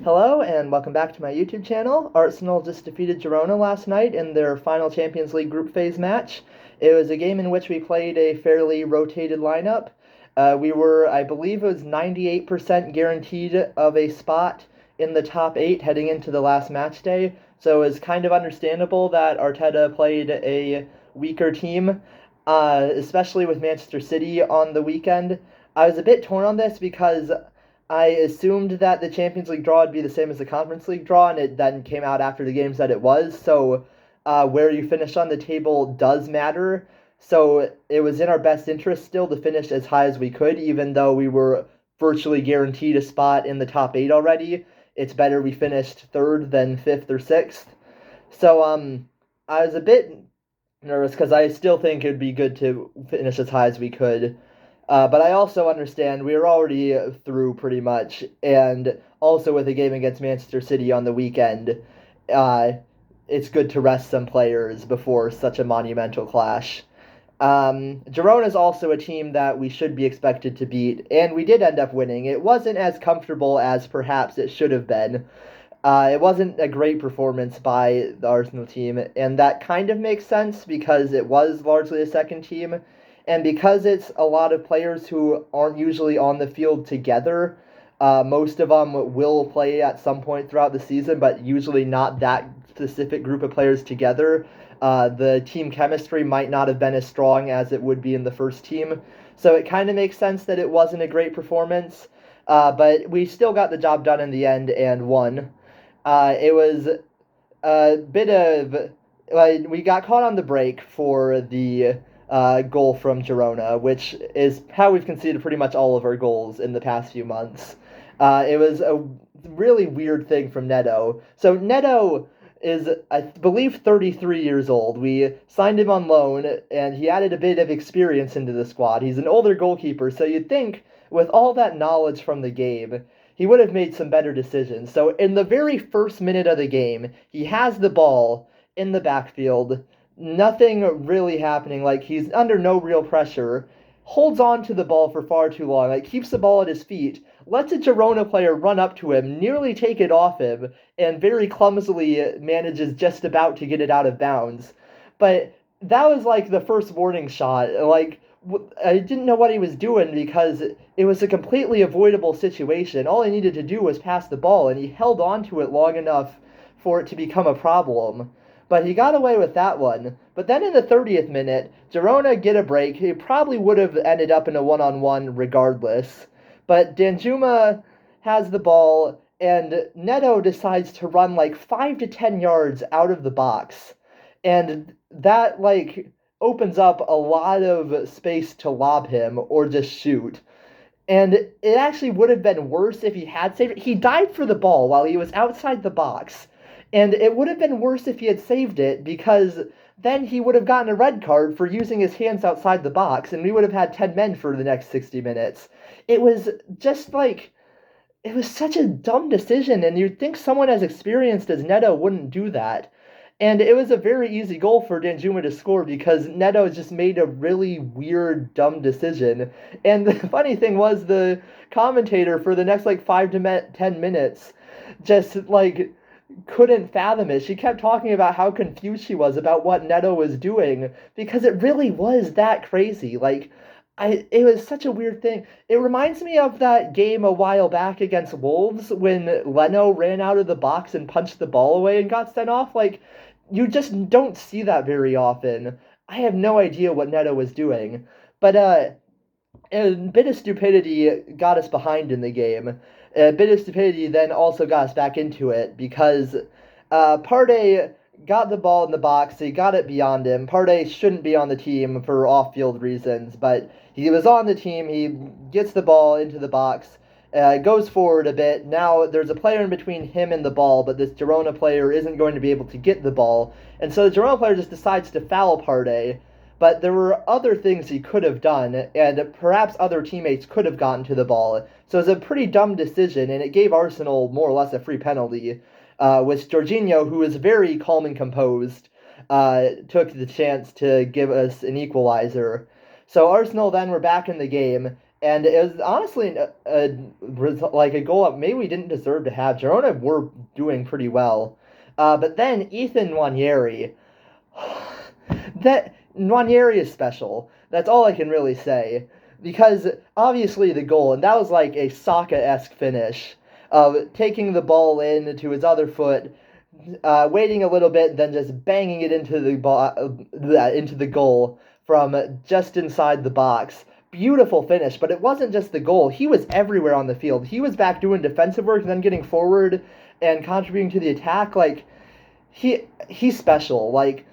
Hello and welcome back to my YouTube channel. Arsenal just defeated Girona last night in their final Champions League group phase match. It was a game in which we played a fairly rotated lineup. We were, I believe it was 98% guaranteed of a spot in the top 8 heading into the last match day. So it was kind of understandable that Arteta played a weaker team, especially with Manchester City on the weekend. I was a bit torn on this because I assumed that the Champions League draw would be the same as the Conference League draw, and it then came out after the games that it was. So, where you finish on the table does matter. So, it was in our best interest still to finish as high as we could, even though we were virtually guaranteed a spot in the top 8 already. It's better we finished third than fifth or sixth. So, I was a bit nervous because I still think it'd be good to finish as high as we could. But I also understand we were already through pretty much, and also with a game against Manchester City on the weekend, uh, it's good to rest some players before such a monumental clash. Girona is also a team that we should be expected to beat, and we did end up winning. It wasn't as comfortable as perhaps it should have been. It wasn't a great performance by the Arsenal team, and that kind of makes sense because it was largely a second team, and because it's a lot of players who aren't usually on the field together. Most of them will play at some point throughout the season, but usually not that specific group of players together. The team chemistry might not have been as strong as it would be in the first team, so it kind of makes sense that it wasn't a great performance. But we still got the job done in the end and won. It was a bit of we got caught on the break for the goal from Girona, which is how we've conceded pretty much all of our goals in the past few months. It was a really weird thing from Neto. So Neto is, I believe, 33 years old. We signed him on loan, and he added a bit of experience into the squad. He's an older goalkeeper, so you'd think with all that knowledge from the game, he would have made some better decisions. So in the very first minute of the game, he has the ball in the backfield, nothing really happening. Like, he's under no real pressure, holds on to the ball for far too long, like keeps the ball at his feet, lets a Girona player run up to him, nearly take it off him, and very clumsily manages just about to get it out of bounds. But that was like the first warning shot. Like, I didn't know what he was doing because it was a completely avoidable situation. All he needed to do was pass the ball, and he held on to it long enough for it to become a problem. But he got away with that one. But then in the 30th minute, Girona get a break. He probably would have ended up in a one-on-one regardless. But Danjuma has the ball, and Neto decides to run like 5 to 10 yards out of the box. And that, like, opens up a lot of space to lob him or just shoot. And it actually would have been worse if he had saved it. He dived for the ball while he was outside the box. And it would have been worse if he had saved it because then he would have gotten a red card for using his hands outside the box, and we would have had 10 men for the next 60 minutes. It was just like, it was such a dumb decision, and you'd think someone as experienced as Neto wouldn't do that. And it was a very easy goal for Danjuma to score because Neto just made a really weird, dumb decision. And the funny thing was, the commentator for the next like 5 to 10 minutes just like couldn't fathom it. She kept talking about how confused she was about what Neto was doing because it really was that crazy. Like, it was such a weird thing. It reminds me of that game a while back against Wolves when Leno ran out of the box and punched the ball away and got sent off. Like, you just don't see that very often. I have no idea what Neto was doing. But a bit of stupidity got us behind in the game. A bit of stupidity then also got us back into it because Partey got the ball in the box. He got it beyond him. Partey shouldn't be on the team for off-field reasons, but he was on the team. He gets the ball into the box, goes forward a bit. Now there's a player in between him and the ball, but this Girona player isn't going to be able to get the ball, and so the Girona player just decides to foul Partey. But there were other things he could have done, and perhaps other teammates could have gotten to the ball. So it was a pretty dumb decision, and it gave Arsenal more or less a free penalty, which Jorginho, who was very calm and composed, took the chance to give us an equalizer. So Arsenal then were back in the game, and it was honestly like a goal that maybe we didn't deserve to have. Girona were doing pretty well, but then Ethan Nwaneri, that Nwaneri is special. That's all I can really say. Because obviously the goal, and that was like a Saka-esque finish of taking the ball in to his other foot, waiting a little bit, then just banging it into the into the goal from just inside the box. Beautiful finish, but it wasn't just the goal. He was everywhere on the field. He was back doing defensive work, and then getting forward and contributing to the attack. Like he's special. Like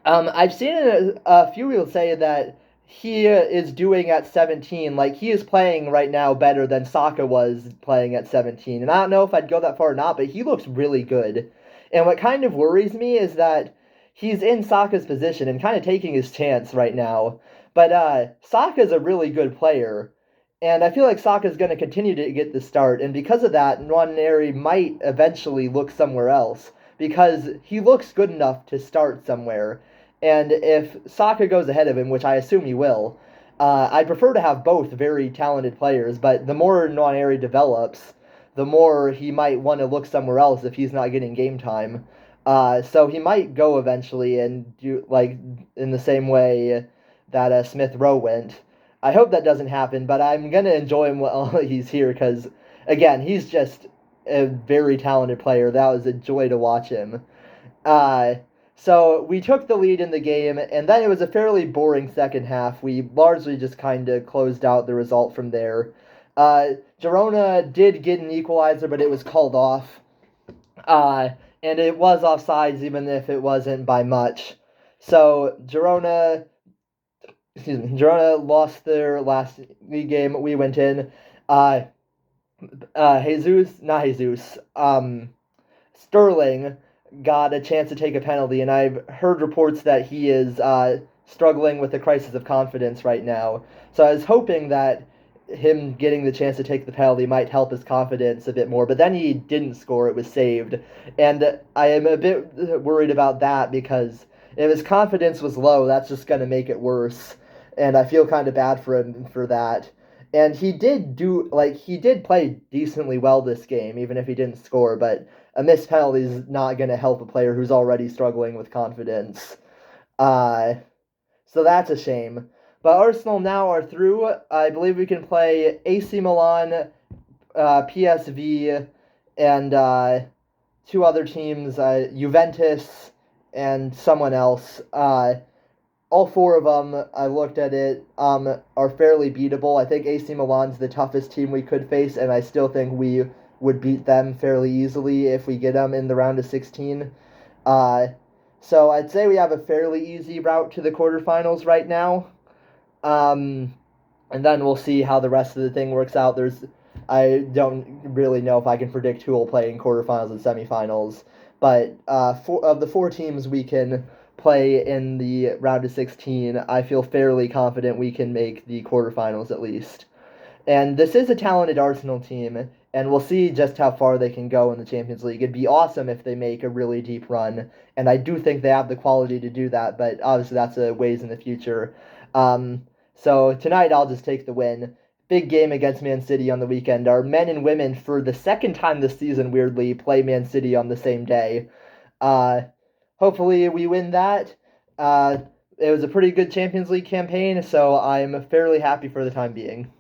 I've seen a few people say that he is doing at 17. Like he is playing right now better than Saka was playing at 17. And I don't know if I'd go that far or not, but he looks really good. And what kind of worries me is that he's in Saka's position and kind of taking his chance right now. But Saka's a really good player. And I feel like Saka's going to continue to get the start. And because of that, Nwaneri might eventually look somewhere else because he looks good enough to start somewhere. And if Saka goes ahead of him, which I assume he will, I'd prefer to have both very talented players. But the more Nwaneri develops, the more he might want to look somewhere else if he's not getting game time. So he might go eventually and do like in the same way that Smith Rowe went. I hope that doesn't happen, but I'm gonna enjoy him while he's here because, again, he's just a very talented player. That was a joy to watch him. Uh, so we took the lead in the game, and then it was a fairly boring second half. We largely just kind of closed out the result from there. Girona did get an equalizer, but it was called off. Uh, and it was offsides, even if it wasn't by much. So Girona lost their last league game. We went in. Uh, not Jesus. Sterling got a chance to take a penalty, and I've heard reports that he is struggling with a crisis of confidence right now. So I was hoping that him getting the chance to take the penalty might help his confidence a bit more, but then he didn't score. It was saved. And I am a bit worried about that because if his confidence was low, that's just going to make it worse. And I feel kind of bad for him for that. And he did play decently well this game, even if he didn't score, but a missed penalty is not going to help a player who's already struggling with confidence. Uh, so that's a shame. But Arsenal now are through. I believe we can play AC Milan, PSV, and two other teams, Juventus and someone else. All four of them, I looked at it, are fairly beatable. I think AC Milan's the toughest team we could face, and I still think we would beat them fairly easily if we get them in the round of 16. Uh, so I'd say we have a fairly easy route to the quarterfinals right now. And then we'll see how the rest of the thing works out. I don't really know if I can predict who will play in quarterfinals and semifinals, but of the four teams we can play in the round of 16, I feel fairly confident we can make the quarterfinals at least. And this is a talented Arsenal team, and we'll see just how far they can go in the Champions League. It'd be awesome if they make a really deep run, and I do think they have the quality to do that, but obviously that's a ways in the future. So tonight I'll just take the win. Big game against Man City on the weekend. Our men and women, for the second time this season, weirdly, play Man City on the same day. Uh, Hopefully we win that. It was a pretty good Champions League campaign, so I'm fairly happy for the time being.